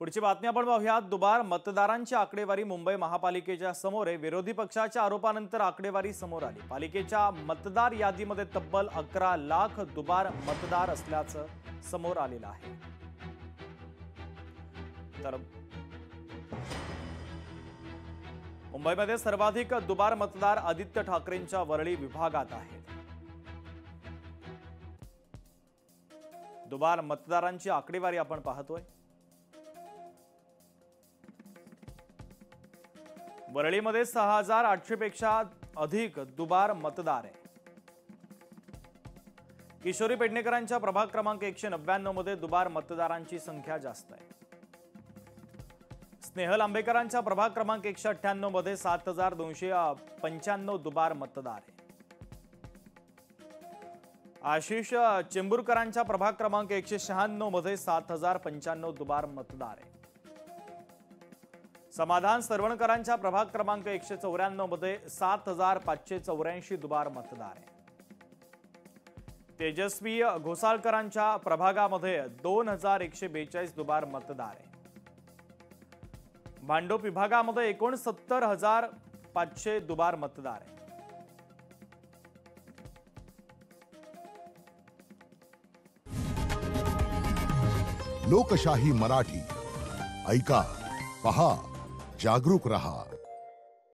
पुढची बातमी आपण पाहूयात। दुबार मतदारांची आकडेवारी मुंबई महापालिकेच्या समोर आहे। विरोधी पक्षाच्या आरोपानंतर आकडेवारी समोर आली। पालिकेच्या मतदार यादीमध्ये तब्बल 11 लाख दुबार मतदार असल्याचं समोर आलेलं आहे। तर मुंबईमध्ये सर्वाधिक दुबार मतदार आदित्य ठाकरेंच्या वरळी विभागात आहेत। दुबार मतदारांची आकडेवारी आपण पाहतोय। वरळीमध्ये 6800 पेक्षा अधिक दुबार मतदार आहे। किशोरी पेडणेकरांच्या प्रभाग क्रमांक 199 मध्ये दुबार मतदारांची संख्या जास्त आहे। स्नेहल आंबेकरांच्या प्रभाग क्रमांक 198 मध्ये 7295 दुबार मतदार आहे। आशिष चेंबूरकरांच्या प्रभाग क्रमांक 196 मध्ये 7095 दुबार मतदार आहे। समाधान सरवणकरांच्या प्रभाग क्रमांक 194 मध्ये 7584 दुबार मतदार आहे। तेजस्वी घोसाळकरांच्या प्रभागामध्ये 2142 दुबार मतदार आहे। भांडूप विभागामध्ये 69500 दुबार मतदार आहे। लोकशाही मराठी ऐका, पहा, जागरूक रहा।